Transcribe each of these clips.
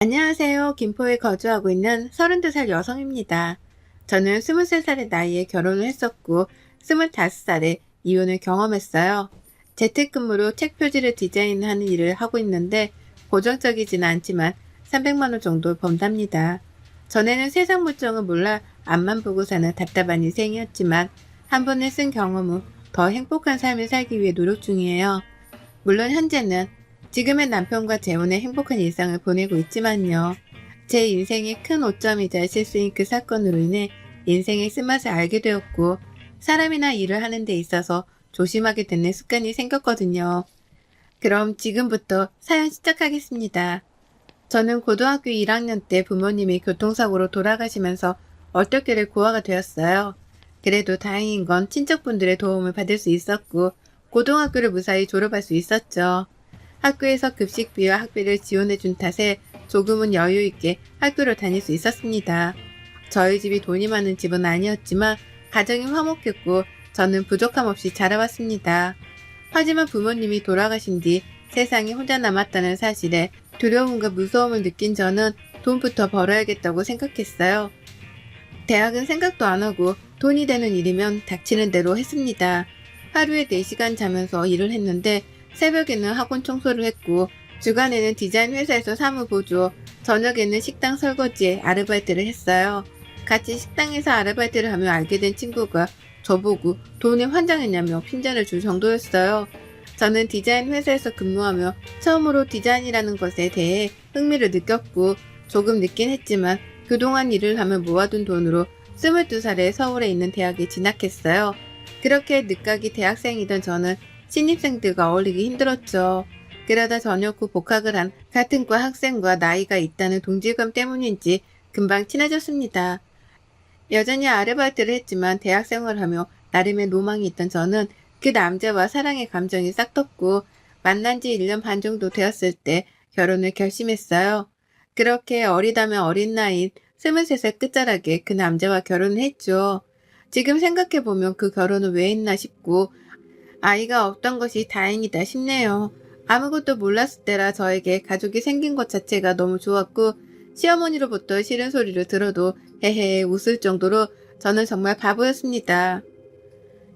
안녕하세요. 김포에 거주하고 있는 32살 여성입니다. 저는 23살의 나이에 결혼을 했었고 25살에 이혼을 경험했어요. 재택근무로 책 표지를 디자인하는 일을 하고 있는데 고정적이지는 않지만 300만 원 정도 번답니다. 전에는 세상 물정을 몰라 앞만 보고 사는 답답한 인생이었지만 한 번을 쓴 경험 후 더 행복한 삶을 살기 위해 노력 중이에요. 물론 현재는 지금의 남편과 재혼의 행복한 일상을 보내고 있지만요. 제 인생의 큰 오점이자 실수인 그 사건으로 인해 인생의 쓴맛을 알게 되었고 사람이나 일을 하는 데 있어서 조심하게 되는 습관이 생겼거든요. 그럼 지금부터 사연 시작하겠습니다. 저는 고등학교 1학년 때 부모님이 교통사고로 돌아가시면서 얼떨결에 고아가 되었어요. 그래도 다행인 건 친척분들의 도움을 받을 수 있었고 고등학교를 무사히 졸업할 수 있었죠. 학교에서 급식비와 학비를 지원해준 탓에 조금은 여유 있게 학교를 다닐 수 있었습니다. 저희 집이 돈이 많은 집은 아니었지만 가정이 화목했고 저는 부족함 없이 자라왔습니다. 하지만 부모님이 돌아가신 뒤 세상에 혼자 남았다는 사실에 두려움과 무서움을 느낀 저는 돈부터 벌어야겠다고 생각했어요. 대학은 생각도 안 하고 돈이 되는 일이면 닥치는 대로 했습니다. 하루에 4시간 자면서 일을 했는데 새벽에는 학원 청소를 했고 주간에는 디자인 회사에서 사무 보조, 저녁에는 식당 설거지에 아르바이트를 했어요. 같이 식당에서 아르바이트를 하며 알게 된 친구가 저보고 돈에 환장했냐며 핀잔을 줄 정도였어요. 저는 디자인 회사에서 근무하며 처음으로 디자인이라는 것에 대해 흥미를 느꼈고 조금 늦긴 했지만 그동안 일을 하며 모아둔 돈으로 22살에 서울에 있는 대학에 진학했어요. 그렇게 늦가기 대학생이던 저는 신입생들과 어울리기 힘들었죠. 그러다 저녁 후 복학을 한 같은 과 학생과 나이가 있다는 동질감 때문인지 금방 친해졌습니다. 여전히 아르바이트를 했지만 대학 생활을 하며 나름의 로망이 있던 저는 그 남자와 사랑의 감정이 싹텄고 만난 지 1년 반 정도 되었을 때 결혼을 결심했어요. 그렇게 어리다면 어린 나이인 23살 끝자락에 그 남자와 결혼을 했죠. 지금 생각해보면 그 결혼을 왜 했나 싶고 아이가 없던 것이 다행이다 싶네요. 아무것도 몰랐을 때라 저에게 가족이 생긴 것 자체가 너무 좋았고 시어머니로부터 싫은 소리를 들어도 헤헤 웃을 정도로 저는 정말 바보였습니다.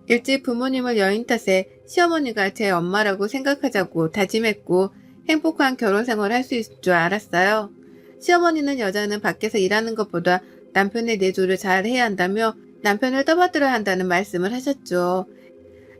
일찍 부모님을 여인 탓에 시어머니가 제 엄마라고 생각하자고 다짐했고 행복한 결혼 생활을 할 수 있을 줄 알았어요. 시어머니는 여자는 밖에서 일하는 것보다 남편의 내조를 잘 해야 한다며 남편을 떠받들어야 한다는 말씀을 하셨죠.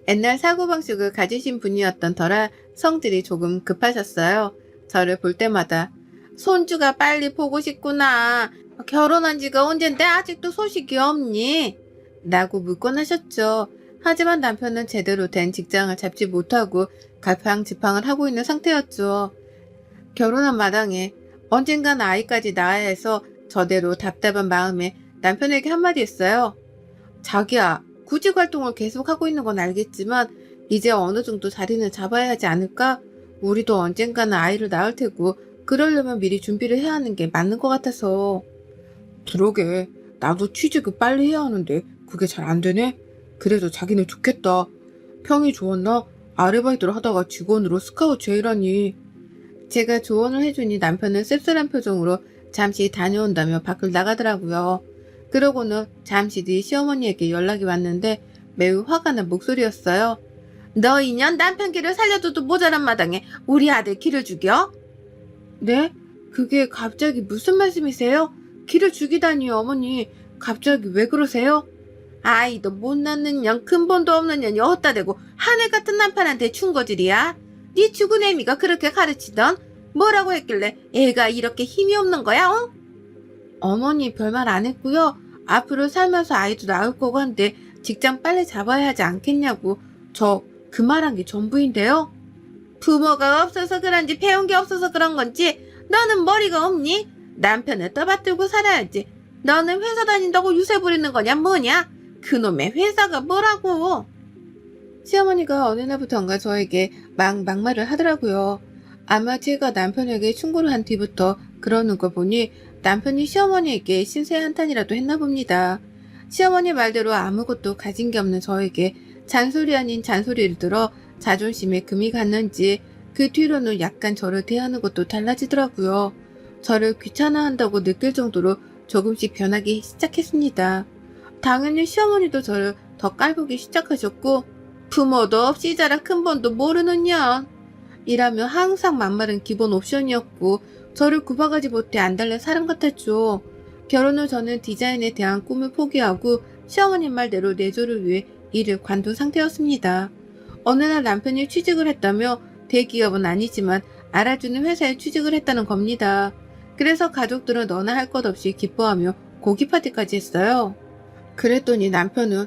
옛날 사고방식을 가지신 분이었던 터라 성질이 조금 급하셨어요. 저를 볼 때마다 손주가 빨리 보고 싶구나. 결혼한 지가 언젠데 아직도 소식이 없니? 라고 묻곤 하셨죠. 하지만 남편은 제대로 된 직장을 잡지 못하고 갈팡지팡을 하고 있는 상태였죠. 결혼한 마당에 언젠간 아이까지 낳아야 해서 저대로 답답한 마음에 남편에게 한마디 했어요. 자기야, 구직 활동을 계속하고 있는 건 알겠지만 이제 어느 정도 자리는 잡아야 하지 않을까? 우리도 언젠가는 아이를 낳을 테고 그러려면 미리 준비를 해야 하는 게 맞는 것 같아서. 그러게, 나도 취직을 빨리 해야 하는데 그게 잘 안 되네? 그래도 자기는 좋겠다. 평이 좋았나? 아르바이트를 하다가 직원으로 스카우트 제의라니. 제가 조언을 해주니 남편은 씁쓸한 표정으로 잠시 다녀온다며 밖을 나가더라고요. 그러고는 잠시 뒤 시어머니에게 연락이 왔는데 매우 화가 난 목소리였어요. 너 인연 남편 길을 살려줘도 모자란 마당에 우리 아들 길을 죽여? 네? 그게 갑자기 무슨 말씀이세요? 길을 죽이다니요, 어머니. 갑자기 왜 그러세요? 아이도 못 낳는 년, 근본도 없는 년이 어디다 대고 하늘 같은 남편한테 충고질이야? 네 죽은 애미가 그렇게 가르치던? 뭐라고 했길래 애가 이렇게 힘이 없는 거야, 어? 어머니 별말 안 했고요. 앞으로 살면서 아이도 낳을 거고 한데 직장 빨리 잡아야 하지 않겠냐고. 저 그 말한 게 전부인데요. 부모가 없어서 그런지 배운 게 없어서 그런 건지 너는 머리가 없니? 남편을 떠받들고 살아야지. 너는 회사 다닌다고 유세 부리는 거냐 뭐냐? 그놈의 회사가 뭐라고. 시어머니가 어느 날부턴가 저에게 막말을 하더라고요. 아마 제가 남편에게 충고를 한 뒤부터 그러는 걸 보니 남편이 시어머니에게 신세 한탄이라도 했나 봅니다. 시어머니 말대로 아무것도 가진 게 없는 저에게 잔소리 아닌 잔소리를 들어 자존심에 금이 갔는지 그 뒤로는 약간 저를 대하는 것도 달라지더라고요. 저를 귀찮아한다고 느낄 정도로 조금씩 변하기 시작했습니다. 당연히 시어머니도 저를 더 깔보기 시작하셨고 부모도 없이 자라 큰본도 모르는 년 이라며 항상 막말은 기본 옵션이었고 저를 구박하지 못해 안달난 사람 같았죠. 결혼 후 저는 디자인에 대한 꿈을 포기하고 시어머님 말대로 내조를 위해 일을 관둔 상태였습니다. 어느 날 남편이 취직을 했다며 대기업은 아니지만 알아주는 회사에 취직을 했다는 겁니다. 그래서 가족들은 너나 할 것 없이 기뻐하며 고기 파티까지 했어요. 그랬더니 남편은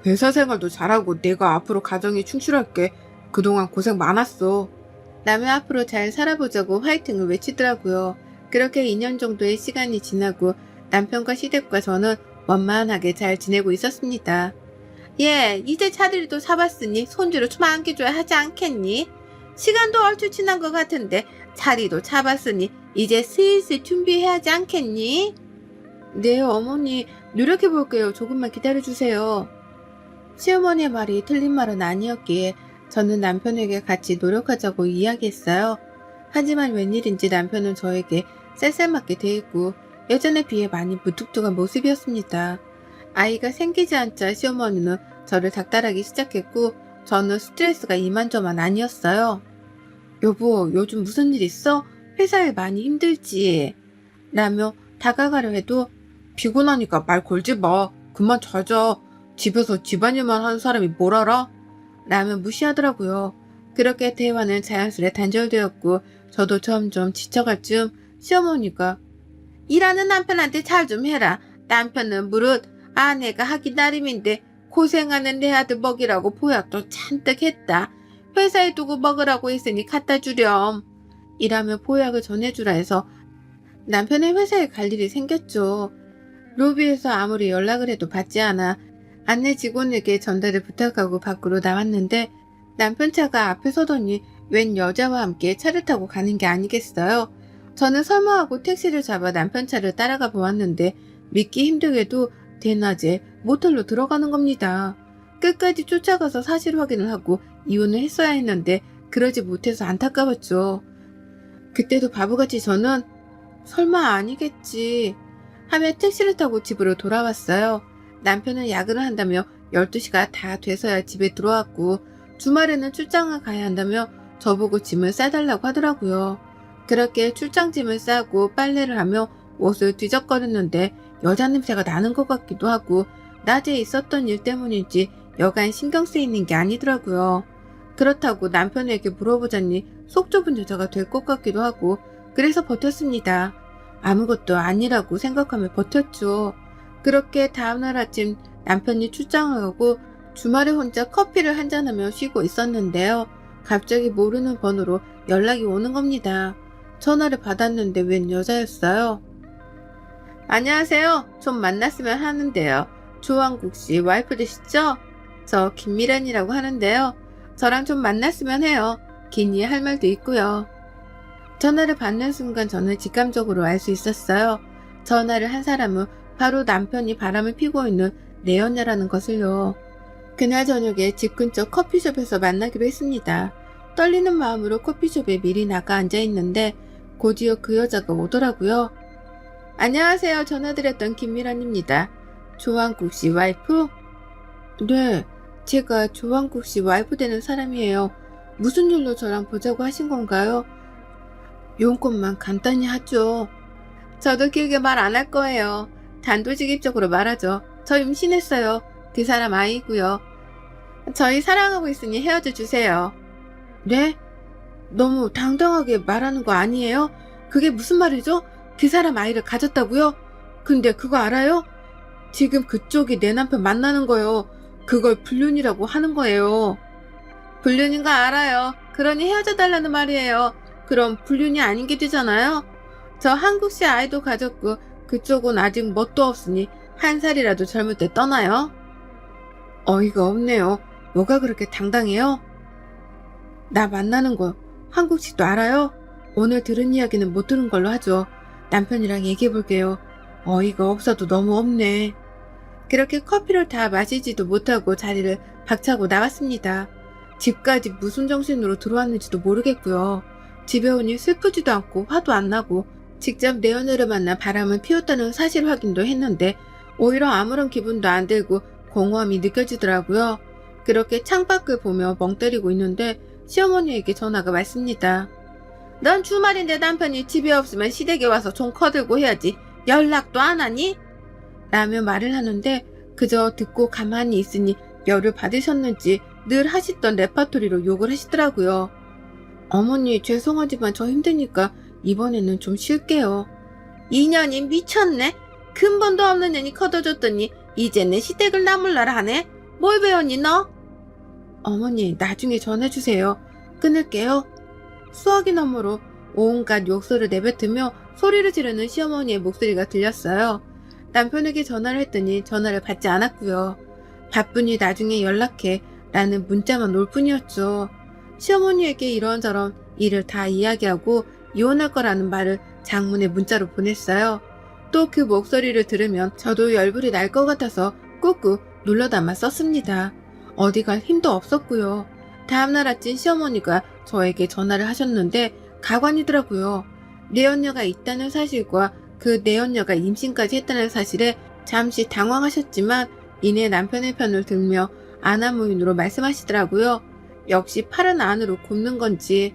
회사 생활도 잘하고 내가 앞으로 가정에 충실할게. 그동안 고생 많았어. 라며 앞으로 잘 살아보자고 화이팅을 외치더라고요. 그렇게 2년 정도의 시간이 지나고 남편과 시댁과 저는 원만하게 잘 지내고 있었습니다. 예, 이제 차들이도 사봤으니 손주를 좀 안겨줘야 하지 않겠니? 시간도 얼추 지난 것 같은데 자리도 잡았으니 이제 슬슬 준비해야 하지 않겠니? 네, 어머니. 노력해볼게요. 조금만 기다려주세요. 시어머니의 말이 틀린 말은 아니었기에 저는 남편에게 같이 노력하자고 이야기했어요. 하지만 웬일인지 남편은 저에게 쌀쌀맞게 대했고 예전에 비해 많이 무뚝뚝한 모습이었습니다. 아이가 생기지 않자 시어머니는 저를 닥달하기 시작했고 저는 스트레스가 이만저만 아니었어요. 여보, 요즘 무슨 일 있어? 회사에 많이 힘들지? 라며 다가가려 해도 피곤하니까 말 걸지 마. 그만 자자. 집에서 집안일만 하는 사람이 뭘 알아? 라며 무시하더라고요. 그렇게 대화는 자연스레 단절되었고 저도 점점 지쳐갈 즈음 시어머니가 일하는 남편한테 잘 좀 해라. 남편은 무릇 아내가 하기 나름인데 고생하는 내 아들 먹이라고 보약도 잔뜩 했다. 회사에 두고 먹으라고 했으니 갖다 주렴. 이라며 보약을 전해주라 해서 남편의 회사에 갈 일이 생겼죠. 로비에서 아무리 연락을 해도 받지 않아 안내 직원에게 전달을 부탁하고 밖으로 나왔는데 남편 차가 앞에 서더니 웬 여자와 함께 차를 타고 가는 게 아니겠어요. 저는 설마하고 택시를 잡아 남편 차를 따라가 보았는데 믿기 힘들게도 대낮에 모텔로 들어가는 겁니다. 끝까지 쫓아가서 사실 확인을 하고 이혼을 했어야 했는데 그러지 못해서 안타까웠죠. 그때도 바보같이 저는 설마 아니겠지 하며 택시를 타고 집으로 돌아왔어요. 남편은 야근을 한다며 12시가 다 돼서야 집에 들어왔고 주말에는 출장을 가야 한다며 저보고 짐을 싸달라고 하더라고요. 그렇게 출장짐을 싸고 빨래를 하며 옷을 뒤적거렸는데 여자 냄새가 나는 것 같기도 하고 낮에 있었던 일 때문인지 여간 신경 쓰이는 게 아니더라고요. 그렇다고 남편에게 물어보자니 속 좁은 여자가 될 것 같기도 하고 그래서 버텼습니다. 아무것도 아니라고 생각하며 버텼죠. 그렇게 다음날 아침 남편이 출장을 가고 주말에 혼자 커피를 한잔하며 쉬고 있었는데요. 갑자기 모르는 번호로 연락이 오는 겁니다. 전화를 받았는데 웬 여자였어요. 안녕하세요. 좀 만났으면 하는데요. 조항국 씨 와이프 되시죠? 저 김미란이라고 하는데요. 저랑 좀 만났으면 해요. 긴히 할 말도 있고요. 전화를 받는 순간 저는 직감적으로 알 수 있었어요. 전화를 한 사람은 바로 남편이 바람을 피고 있는 레연녀라는 것을요. 그날 저녁에 집 근처 커피숍에서 만나기로 했습니다. 떨리는 마음으로 커피숍에 미리 나가 앉아있는데 곧이어 그 여자가 오더라고요. 안녕하세요. 전화드렸던 김미란입니다. 조항국 씨 와이프? 네, 제가 조항국 씨 와이프 되는 사람이에요. 무슨 일로 저랑 보자고 하신 건가요? 용건만 간단히 하죠. 저도 길게 말 안 할 거예요. 단도직입적으로 말하죠. 저 임신했어요. 그 사람 아이고요. 저희 사랑하고 있으니 헤어져 주세요. 네? 너무 당당하게 말하는 거 아니에요? 그게 무슨 말이죠? 그 사람 아이를 가졌다고요? 근데 그거 알아요? 지금 그쪽이 내 남편 만나는 거요. 그걸 불륜이라고 하는 거예요. 불륜인 거 알아요. 그러니 헤어져 달라는 말이에요. 그럼 불륜이 아닌 게 되잖아요. 저 한국 씨 아이도 가졌고 그쪽은 아직 뭣도 없으니 한 살이라도 젊을 때 떠나요. 어이가 없네요. 뭐가 그렇게 당당해요? 나 만나는 거 한국 씨도 알아요? 오늘 들은 이야기는 못 들은 걸로 하죠. 남편이랑 얘기해 볼게요. 어이가 없어도 너무 없네. 그렇게 커피를 다 마시지도 못하고 자리를 박차고 나왔습니다. 집까지 무슨 정신으로 들어왔는지도 모르겠고요. 집에 오니 슬프지도 않고 화도 안 나고 직접 내 연애를 만나 바람을 피웠다는 사실 확인도 했는데 오히려 아무런 기분도 안 들고 공허함이 느껴지더라고요. 그렇게 창밖을 보며 멍 때리고 있는데 시어머니에게 전화가 왔습니다. 넌 주말인데 남편이 집에 없으면 시댁에 와서 좀 커들고 해야지. 연락도 안 하니? 라며 말을 하는데 그저 듣고 가만히 있으니 열을 받으셨는지 늘 하시던 레파토리로 욕을 하시더라고요. 어머니 죄송하지만 저 힘드니까 이번에는 좀 쉴게요. 이년이 미쳤네. 근본도 없는 년이 커둬줬더니 이제는 시댁을 나물라라 하네. 뭘 배웠니 너? 어머니 나중에 전해주세요. 끊을게요. 수화기 너머로 온갖 욕설을 내뱉으며 소리를 지르는 시어머니의 목소리가 들렸어요. 남편에게 전화를 했더니 전화를 받지 않았고요. 바쁘니 나중에 연락해 라는 문자만 올 뿐이었죠. 시어머니에게 이런저런 일을 다 이야기하고 이혼할 거라는 말을 장문의 문자로 보냈어요. 또 그 목소리를 들으면 저도 열불이 날 것 같아서 꾹꾹 눌러 담아 썼습니다. 어디 갈 힘도 없었고요. 다음날 아침 시어머니가 저에게 전화를 하셨는데 가관이더라고요. 내연녀가 있다는 사실과 그 내연녀가 임신까지 했다는 사실에 잠시 당황하셨지만 이내 남편의 편을 들며 아나무인으로 말씀하시더라고요. 역시 팔은 안으로 굽는 건지.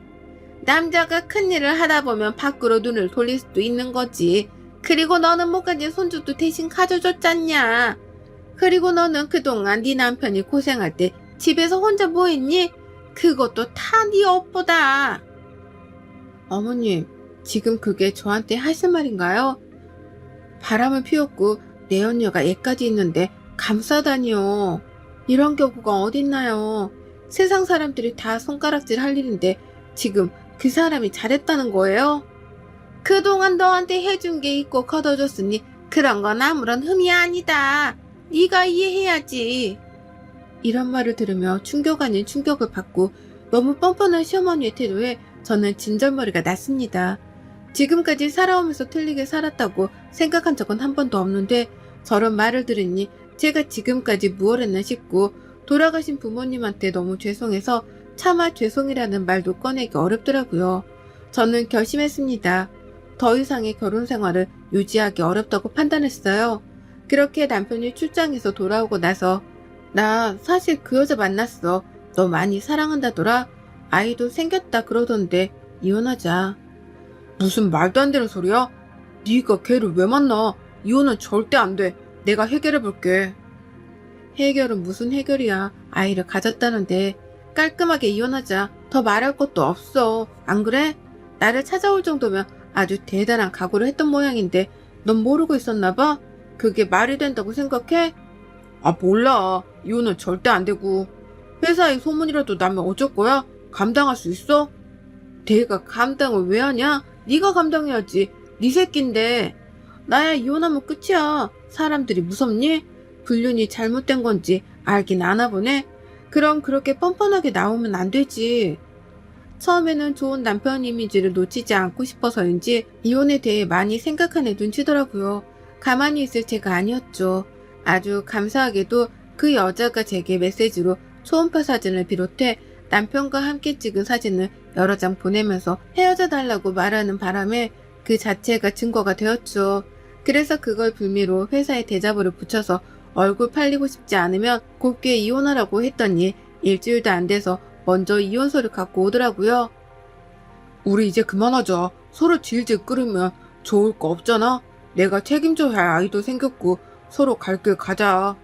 남자가 큰일을 하다 보면 밖으로 눈을 돌릴 수도 있는 거지. 그리고 너는 못 가진 손주도 대신 가져줬잖냐. 그리고 너는 그동안 네 남편이 고생할 때 집에서 혼자 뭐 했니? 그것도 다 네 업보다. 어머님, 지금 그게 저한테 하실 말인가요? 바람을 피웠고 내 연녀가 애까지 있는데 감싸다니요. 이런 경우가 어딨나요? 세상 사람들이 다 손가락질 할 일인데 지금 그 사람이 잘했다는 거예요? 그동안 너한테 해준 게 있고 걷어줬으니 그런 건 아무런 흠이 아니다. 네가 이해해야지. 이런 말을 들으며 충격 아닌 충격을 받고 너무 뻔뻔한 시어머니의 태도에 저는 진절머리가 났습니다. 지금까지 살아오면서 틀리게 살았다고 생각한 적은 한 번도 없는데 저런 말을 들으니 제가 지금까지 무얼 했나 싶고 돌아가신 부모님한테 너무 죄송해서 차마 죄송이라는 말도 꺼내기 어렵더라고요. 저는 결심했습니다. 더 이상의 결혼 생활을 유지하기 어렵다고 판단했어요. 그렇게 남편이 출장에서 돌아오고 나서 나 사실 그 여자 만났어. 너 많이 사랑한다더라. 아이도 생겼다 그러던데 이혼하자. 무슨 말도 안 되는 소리야? 네가 걔를 왜 만나? 이혼은 절대 안 돼. 내가 해결해볼게. 해결은 무슨 해결이야. 아이를 가졌다는데. 깔끔하게 이혼하자. 더 말할 것도 없어. 안 그래? 나를 찾아올 정도면 아주 대단한 각오를 했던 모양인데 넌 모르고 있었나 봐? 그게 말이 된다고 생각해? 아 몰라. 이혼은 절대 안 되고. 회사에 소문이라도 나면 어쩔 거야? 감당할 수 있어? 내가 감당을 왜 하냐? 네가 감당해야지. 네 새끼인데. 나야 이혼하면 끝이야. 사람들이 무섭니? 불륜이 잘못된 건지 알긴 아나 보네. 그럼 그렇게 뻔뻔하게 나오면 안 되지. 처음에는 좋은 남편 이미지를 놓치지 않고 싶어서인지 이혼에 대해 많이 생각하는 눈치더라고요. 가만히 있을 제가 아니었죠. 아주 감사하게도 그 여자가 제게 메시지로 초음파 사진을 비롯해 남편과 함께 찍은 사진을 여러 장 보내면서 헤어져 달라고 말하는 바람에 그 자체가 증거가 되었죠. 그래서 그걸 빌미로 회사에 대자보를 붙여서 얼굴 팔리고 싶지 않으면 곱게 이혼하라고 했더니 일주일도 안 돼서 먼저 이혼서를 갖고 오더라고요. 우리 이제 그만하자. 서로 질질 끌으면 좋을 거 없잖아. 내가 책임져야 할 아이도 생겼고 서로 갈 길 가자.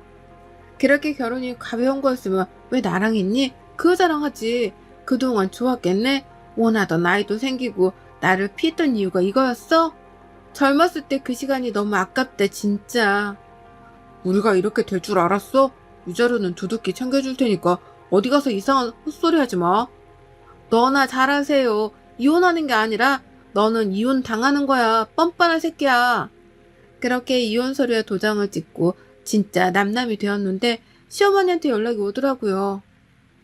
그렇게 결혼이 가벼운 거였으면 왜 나랑 했니? 그 여자랑 하지. 그동안 좋았겠네? 원하던 아이도 생기고 나를 피했던 이유가 이거였어? 젊었을 때 그 시간이 너무 아깝다 진짜. 우리가 이렇게 될 줄 알았어? 위자료는 두둑히 챙겨줄 테니까 어디 가서 이상한 헛소리 하지 마. 너나 잘하세요. 이혼하는 게 아니라 너는 이혼 당하는 거야. 뻔뻔한 새끼야. 그렇게 이혼 서류에 도장을 찍고 진짜 남남이 되었는데 시어머니한테 연락이 오더라고요.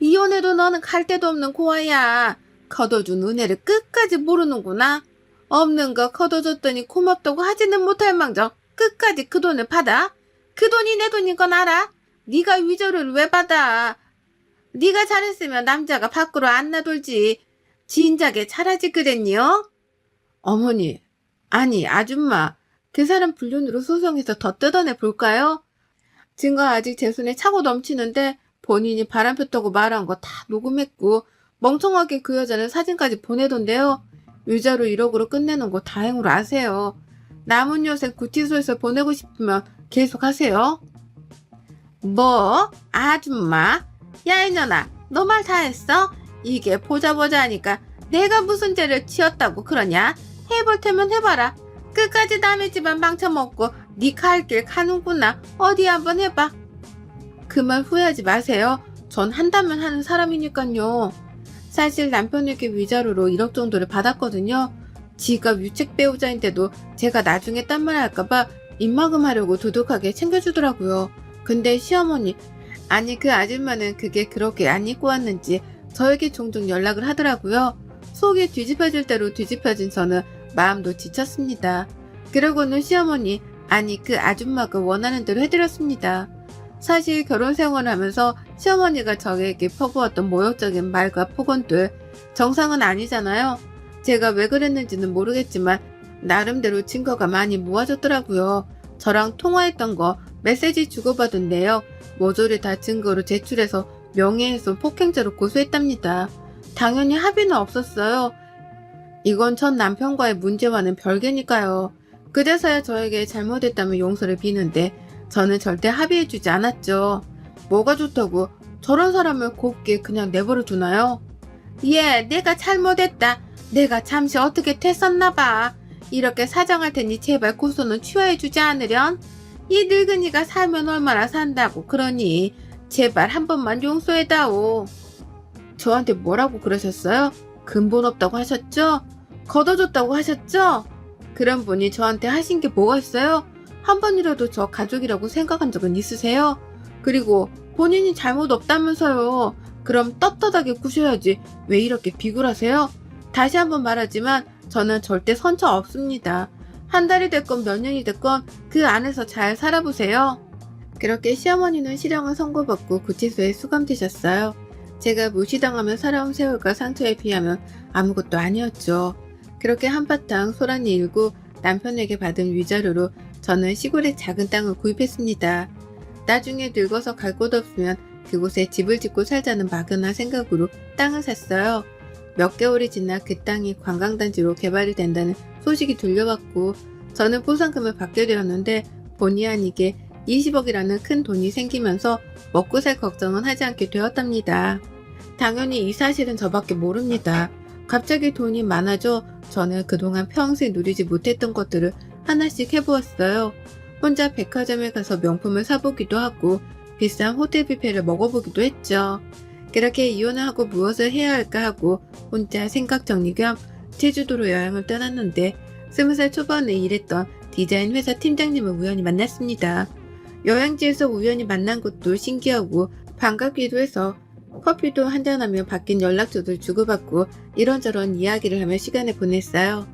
이혼해도 너는 갈 데도 없는 고아야. 걷어준 은혜를 끝까지 모르는구나. 없는 거 걷어줬더니 고맙다고 하지는 못할 망정 끝까지 그 돈을 받아? 그 돈이 내 돈인 건 알아? 네가 위조를 왜 받아? 네가 잘했으면 남자가 밖으로 안 나돌지. 진작에 잘하지 그랬니요? 어머니, 아니, 아줌마. 그 사람 불륜으로 소송해서 더 뜯어내 볼까요? 증거 아직 제 손에 차고 넘치는데 본인이 바람 폈다고 말한 거 다 녹음했고 멍청하게 그 여자는 사진까지 보내던데요. 유자로 1억으로 끝내는 거 다행으로 아세요. 남은 여생 구치소에서 보내고 싶으면 계속 하세요. 뭐? 아줌마? 야 이년아, 너 말 다 했어? 이게 보자 하니까 내가 무슨 죄를 지었다고 그러냐? 해볼 테면 해봐라. 끝까지 남의 집안 망쳐먹고 네 갈 길 가는구나. 어디 한번 해봐. 그 말 후회하지 마세요. 전 한다면 하는 사람이니깐요. 사실 남편에게 위자료로 1억 정도를 받았거든요. 지가 유책 배우자인데도 제가 나중에 딴 말 할까봐 입막음하려고 두둑하게 챙겨주더라고요. 근데 시어머니, 아니 그 아줌마는 그게 그렇게 안 입고 왔는지 저에게 종종 연락을 하더라고요. 속이 뒤집어질 대로 뒤집어진 저는 마음도 지쳤습니다. 그러고는 시어머니, 아니 그 아줌마가 원하는 대로 해드렸습니다. 사실 결혼 생활을 하면서 시어머니가 저에게 퍼부었던 모욕적인 말과 폭언들 정상은 아니잖아요. 제가 왜 그랬는지는 모르겠지만 나름대로 증거가 많이 모아졌더라고요. 저랑 통화했던 거 메시지 주고받은 내역 모조리 다 증거로 제출해서 명예훼손 폭행죄로 고소했답니다. 당연히 합의는 없었어요. 이건 전 남편과의 문제와는 별개니까요. 그제서야 저에게 잘못했다면 용서를 비는데 저는 절대 합의해주지 않았죠. 뭐가 좋다고 저런 사람을 곱게 그냥 내버려 두나요? 예, 내가 잘못했다. 내가 잠시 어떻게 됐었나봐. 이렇게 사정할 테니 제발 고소는 취하해주지 않으련? 이 늙은이가 살면 얼마나 산다고 그러니 제발 한 번만 용서해다오. 저한테 뭐라고 그러셨어요? 근본 없다고 하셨죠? 걷어줬다고 하셨죠? 그런 분이 저한테 하신 게 뭐가 있어요? 한 번이라도 저 가족이라고 생각한 적은 있으세요? 그리고 본인이 잘못 없다면서요. 그럼 떳떳하게 구셔야지 왜 이렇게 비굴하세요? 다시 한번 말하지만 저는 절대 선처 없습니다. 한 달이 됐건 몇 년이 됐건 그 안에서 잘 살아보세요. 그렇게 시어머니는 실형을 선고받고 구치소에 수감되셨어요. 제가 무시당하며 살아온 세월과 상처에 비하면 아무것도 아니었죠. 그렇게 한바탕 소란이 일고 남편에게 받은 위자료로 저는 시골에 작은 땅을 구입했습니다. 나중에 늙어서 갈 곳 없으면 그곳에 집을 짓고 살자는 막연한 생각으로 땅을 샀어요. 몇 개월이 지나 그 땅이 관광단지로 개발이 된다는 소식이 들려왔고 저는 보상금을 받게 되었는데 본의 아니게 20억이라는 큰 돈이 생기면서 먹고 살 걱정은 하지 않게 되었답니다. 당연히 이 사실은 저밖에 모릅니다. 갑자기 돈이 많아져 저는 그동안 평생 누리지 못했던 것들을 하나씩 해보았어요. 혼자 백화점에 가서 명품을 사보기도 하고 비싼 호텔 뷔페를 먹어보기도 했죠. 그렇게 이혼을 하고 무엇을 해야 할까 하고 혼자 생각 정리 겸 제주도로 여행을 떠났는데 20살 초반에 일했던 디자인 회사 팀장님을 우연히 만났습니다. 여행지에서 우연히 만난 것도 신기하고 반갑기도 해서 커피도 한잔하며 바뀐 연락처도 주고받고 이런저런 이야기를 하며 시간을 보냈어요.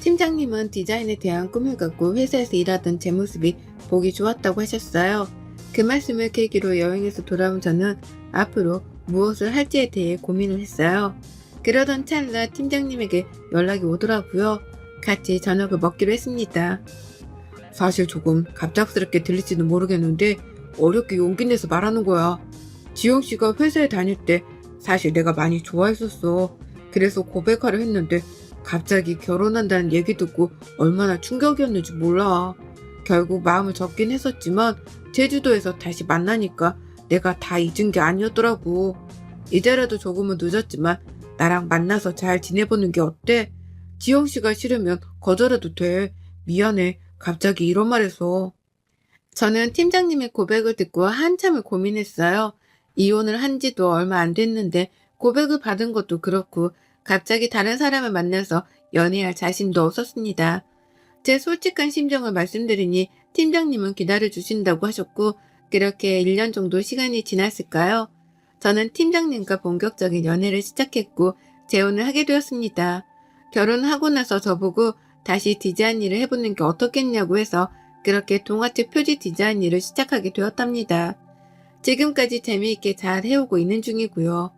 팀장님은 디자인에 대한 꿈을 갖고 회사에서 일하던 제 모습이 보기 좋았다고 하셨어요. 그 말씀을 계기로 여행에서 돌아온 저는 앞으로 무엇을 할지에 대해 고민을 했어요. 그러던 찰나 팀장님에게 연락이 오더라고요. 같이 저녁을 먹기로 했습니다. 사실 조금 갑작스럽게 들릴지는 모르겠는데 어렵게 용기 내서 말하는 거야. 지영씨가 회사에 다닐 때 사실 내가 많이 좋아했었어. 그래서 고백하려 했는데 갑자기 결혼한다는 얘기 듣고 얼마나 충격이었는지 몰라. 결국 마음을 접긴 했었지만 제주도에서 다시 만나니까 내가 다 잊은 게 아니었더라고. 이제라도 조금은 늦었지만 나랑 만나서 잘 지내보는 게 어때? 지영씨가 싫으면 거절해도 돼. 미안해. 갑자기 이런 말해서. 저는 팀장님의 고백을 듣고 한참을 고민했어요. 이혼을 한 지도 얼마 안 됐는데 고백을 받은 것도 그렇고 갑자기 다른 사람을 만나서 연애할 자신도 없었습니다. 제 솔직한 심정을 말씀드리니 팀장님은 기다려주신다고 하셨고 그렇게 1년 정도 시간이 지났을까요? 저는 팀장님과 본격적인 연애를 시작했고 재혼을 하게 되었습니다. 결혼하고 나서 저보고 다시 디자인 일을 해보는 게 어떻겠냐고 해서 그렇게 동화책 표지 디자인 일을 시작하게 되었답니다. 지금까지 재미있게 잘 해오고 있는 중이고요.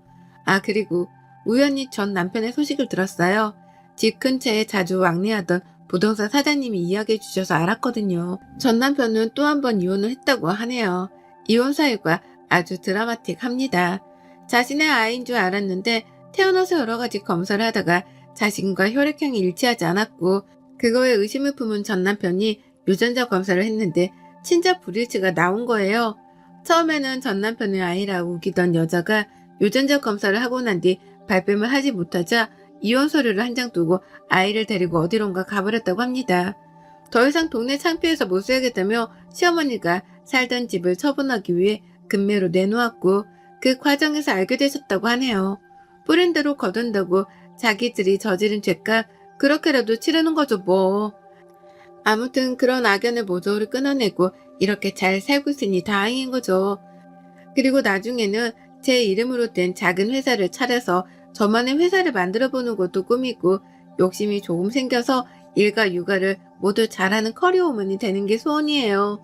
아 그리고 우연히 전 남편의 소식을 들었어요. 집 근처에 자주 왕래하던 부동산 사장님이 이야기해 주셔서 알았거든요. 전 남편은 또 한 번 이혼을 했다고 하네요. 이혼 사유가 아주 드라마틱합니다. 자신의 아이인 줄 알았는데 태어나서 여러 가지 검사를 하다가 자신과 혈액형이 일치하지 않았고 그거에 의심을 품은 전 남편이 유전자 검사를 했는데 친자 불일치가 나온 거예요. 처음에는 전 남편의 아이라고 우기던 여자가 유전자 검사를 하고 난 뒤 발뺌을 하지 못하자 이혼 서류를 한 장 두고 아이를 데리고 어디론가 가버렸다고 합니다. 더 이상 동네 창피해서 못 살겠다며 시어머니가 살던 집을 처분하기 위해 금매로 내놓았고 그 과정에서 알게 되셨다고 하네요. 뿌린 대로 거둔다고 자기들이 저지른 죄값 그렇게라도 치르는 거죠 뭐. 아무튼 그런 악연의 모조를 끊어내고 이렇게 잘 살고 있으니 다행인 거죠. 그리고 나중에는 제 이름으로 된 작은 회사를 차려서 저만의 회사를 만들어보는 것도 꿈이고 욕심이 조금 생겨서 일과 육아를 모두 잘하는 커리어우먼이 되는 게 소원이에요.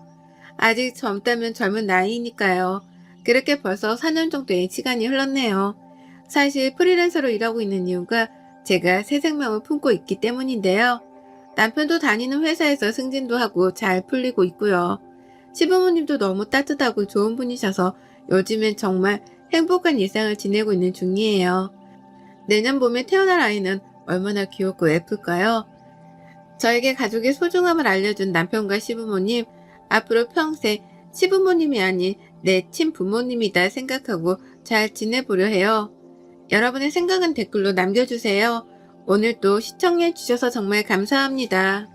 아직 젊다면 젊은 나이니까요. 그렇게 벌써 4년 정도의 시간이 흘렀네요. 사실 프리랜서로 일하고 있는 이유가 제가 새 생명을 품고 있기 때문인데요. 남편도 다니는 회사에서 승진도 하고 잘 풀리고 있고요. 시부모님도 너무 따뜻하고 좋은 분이셔서 요즘엔 정말 행복한 일상을 지내고 있는 중이에요. 내년 봄에 태어날 아이는 얼마나 귀엽고 예쁠까요? 저에게 가족의 소중함을 알려준 남편과 시부모님, 앞으로 평생 시부모님이 아닌 내 친부모님이다 생각하고 잘 지내보려 해요. 여러분의 생각은 댓글로 남겨주세요. 오늘도 시청해주셔서 정말 감사합니다.